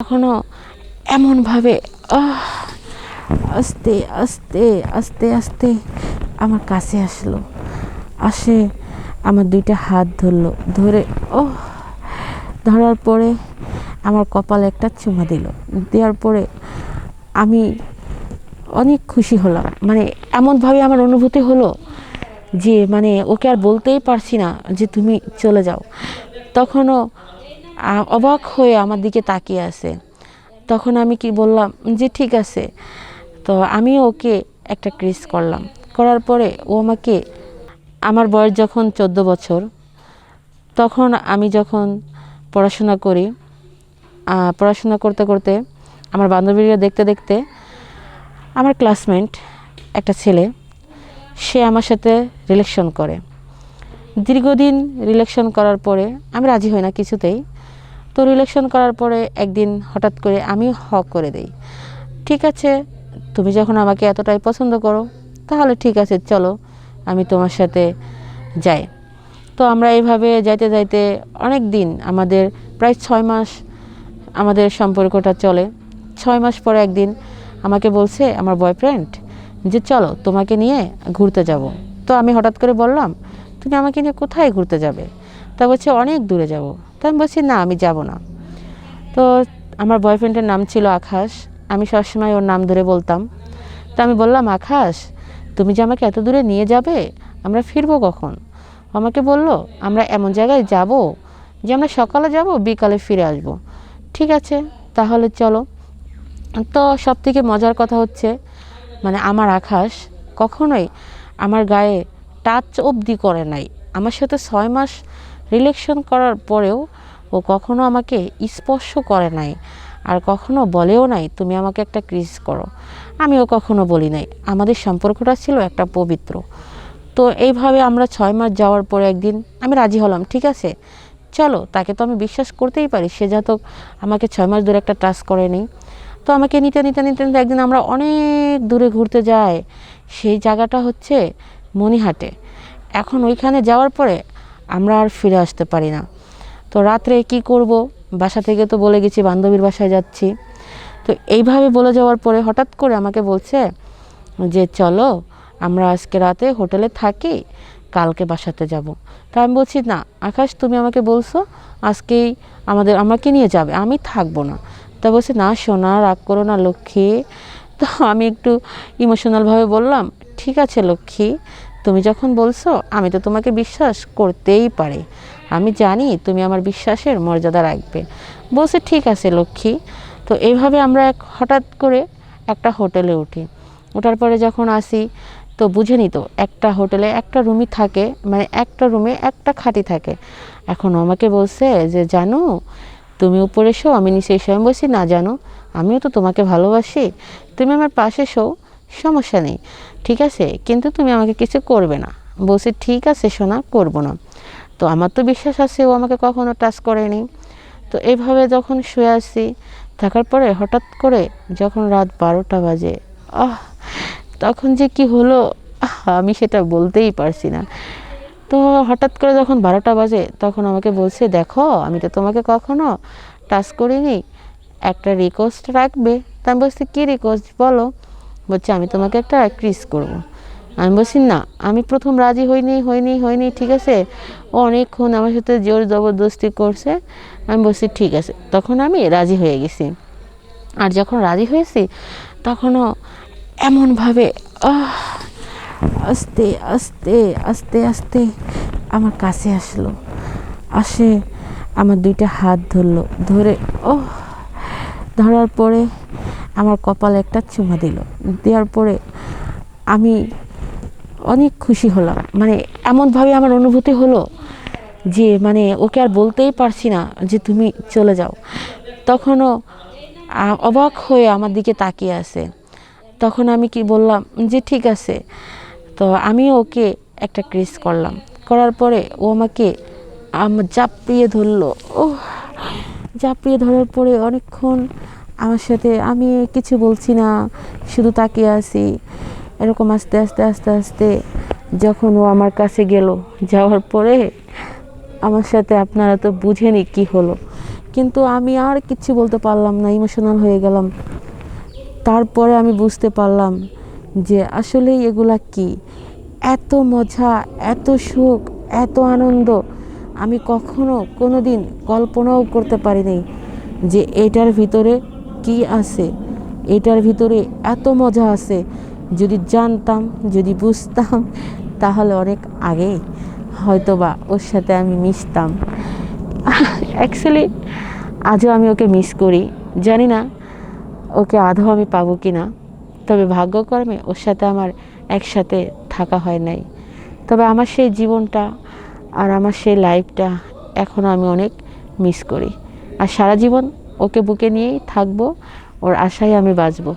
এখনো এমনভাবে আস্তে আস্তে আস্তে আস্তে আমার কাছে আসলো, আসে আমার দুইটা হাত ধরলো, ধরে ধরার পরে আমার কপালে একটা চুমা দিল। দেওয়ার পরে আমি অনেক খুশি হলাম। মানে এমনভাবে আমার অনুভূতি হলো যে মানে ওকে আর বলতেই পারছি না যে তুমি চলে যাও। তখনও অবাক হয়ে আমার দিকে তাকিয়ে আছে। তখন আমি কি বললাম যে ঠিক আছে। তো আমি ওকে একটা কিস করলাম, করার পরে ও আমাকে, আমার বয়স যখন 14 বছর, তখন আমি যখন পড়াশোনা করি, পড়াশোনা করতে করতে আমার বান্ধবীরা দেখতে দেখতে আমার ক্লাসমেট একটা ছেলে, সে আমার সাথে রিলেশন করে। দীর্ঘদিন রিলেশন করার পরে আমি রাজি হই না কিছুতেই। তো রিলেশন করার পরে একদিন হঠাৎ করে আমি করে দেই, ঠিক আছে তুমি যখন আমাকে এতটাই পছন্দ করো তাহলে ঠিক আছে চলো আমি তোমার সাথে যাই। তো আমরা এইভাবে যাইতে যাইতে অনেক দিন, আমাদের প্রায় 6 মাস আমাদের সম্পর্কটা চলে। 6 মাস পরে একদিন আমাকে বলছে আমার বয়ফ্রেন্ড যে চলো তোমাকে নিয়ে ঘুরতে যাব। তো আমি হঠাৎ করে বললাম তুমি আমাকে নিয়ে কোথায় ঘুরতে যাবে? তা বলছে অনেক দূরে যাব। তো আমি বলছি না আমি যাব না। তো আমার বয়ফ্রেন্ডের নাম ছিল আকাশ, আমি সবসময় ওর নাম ধরে বলতাম। তো আমি বললাম আকাশ তুমি যে আমাকে এত দূরে নিয়ে যাবে, আমরা ফিরবো কখন? আমাকে বলল আমরা এমন জায়গায় যাব যে আমরা সকালে যাব বিকালে ফিরে আসব। ঠিক আছে তাহলে চলো। তো সব থেকে মজার কথা হচ্ছে মানে আমার আকাশ কখনোই আমার গায়ে টাচ অবধি করে নাই। আমার সাথে 6 মাস রিলেশন করার পরেও ও কখনো আমাকে স্পর্শ করে নাই, আর কখনো বলেও নাই তুমি আমাকে একটা কিস করো। আমিও কখনো বলি নাই। আমাদের সম্পর্কটা ছিল একটা পবিত্র। তো এইভাবে আমরা 6 মাস যাওয়ার পরে একদিন আমি রাজি হলাম, ঠিক আছে চলো। তাকে তো আমি বিশ্বাস করতেই পারি, সে যাতে আমাকে 6 মাস ধরে একটা টাচ করেনি। তো আমাকে নিতে নিতে নিতে নিতে একদিন আমরা অনেক দূরে ঘুরতে যাই। সেই জায়গাটা হচ্ছে মণিহাটে। এখন ওইখানে যাওয়ার পরে আমরা আর ফিরে আসতে পারি না। তো রাত্রে কি করব, বাসা থেকে তো বলে গেছি বান্ধবীর বাসায় যাচ্ছি। তো এইভাবে বলে যাওয়ার পরে হঠাৎ করে আমাকে বলছে যে চলো আমরা আজকে রাতে হোটেলে থাকি, কালকে বাসাতে যাব। তা আমি বলছি না আকাশ তুমি আমাকে বলছো আজকেই আমাকে নিয়ে যাবে, আমি থাকবো না। তা বলছে না সোনা রাগ করো না লক্ষ্মী। তো আমি একটু ইমোশনালভাবে বললাম ঠিক আছে লক্ষ্মী, তুমি যখন বলছো আমি তো তোমাকে বিশ্বাস করতেই পারি, আমি জানি তুমি আমার বিশ্বাসের মর্যাদা রাখবে। বলছে ঠিক আছে লক্ষ্মী। তো এইভাবে আমরা হঠাৎ করে একটা হোটেলে উঠি। ওঠার পরে যখন আসি তো বুঝে নিত একটা হোটেলে একটা রুমই থাকে, মানে একটা রুমে একটা খাটই থাকে। এখন আমাকে বলছে যে জানো তুমি উপরে শো আমি নিচে এসো। আমি বলছি না জানো আমিও তো তোমাকে ভালোবাসি, তুমি আমার পাশে শো সমস্যা নেই, ঠিক আছে কিন্তু তুমি আমাকে কিছু করবে না। বলছি ঠিক আছে সোনা করবো না। তো আমার তো বিশ্বাস আছে ও আমাকে কখনো টাচ করেনি। তো এইভাবে যখন শুয়ে আসি থাকার পরে হঠাৎ করে যখন রাত 12টা বাজে, তখন যে কি হলো আমি সেটা বলতেই পারছি না। তো হঠাৎ করে যখন 12টা বাজে তখন আমাকে বলছে দেখো আমি তো তোমাকে কখনো টাচ করিনি, একটা রিকোয়েস্ট রাখবে? তা আমি বলছি কী রিকোয়েস্ট বলো? বলছে আমি তোমাকে একটা কিস করব। আমি বলছি না আমি প্রথম রাজি হইনি ঠিক আছে। ও অনেকক্ষণ আমার সাথে জোর জবরদস্তি করছে। আমি বলছি ঠিক আছে, তখন আমি রাজি হয়ে গেছি। আর যখন রাজি হয়েছি তখনও এমনভাবে আস্তে আস্তে আস্তে আস্তে আমার কাছে আসলো, আসে আমার দুইটা হাত ধরলো, ধরে ধরার পরে আমার কপালে একটা চুমা দিল। দেওয়ার পরে আমি অনেক খুশি হলাম। মানে এমনভাবে আমার অনুভূতি হলো যে মানে ওকে আর বলতেই পারছি না যে তুমি চলে যাও। তখনও অবাক হয়ে আমার দিকে তাকিয়ে আছে। তখন আমি কি বললাম যে ঠিক আছে। তো আমি ওকে একটা কিস করলাম, করার পরে ও আমাকে জাপড়িয়ে ধরলো। জাপড়িয়ে ধরার পরে অনেকক্ষণ আমার সাথে, আমি কিছু বলছি না শুধু তাকিয়ে আছি। এরকম আস্তে আস্তে আস্তে আস্তে যখন ও আমার কাছে গেল, যাওয়ার পরে আমার সাথে আপনারা তো বুঝেনি কি হলো। কিন্তু আমি আর কিচ্ছু বলতে পারলাম না, ইমোশনাল হয়ে গেলাম। তারপরে আমি বুঝতে পারলাম যে আসলেই এগুলা কি, এত মজা, এত সুখ, এত আনন্দ আমি কখনো কোনো দিন কল্পনাও করতে পারিনি যে এটার ভিতরে কি আছে, এটার ভিতরে এত মজা আছে। যদি জানতাম, যদি বুঝতাম, তাহলে অনেক আগেই হয়তোবা ওর সাথে আমি মিশতাম। অ্যাকচুয়ালি আজও আমি ওকে মিস করি, জানি না ওকে আদৌ আমি পাবো কি না। তবে ভাগ্যক্রমে ওর সাথে আমার একসাথে থাকা হয় নাই। তবে আমার সেই জীবনটা আর আমার সেই লাইফটা এখনও আমি অনেক মিস করি। আর সারা জীবন ওকে বুকে নিয়েই থাকবো, ওর আশায় আমি বাঁচবো।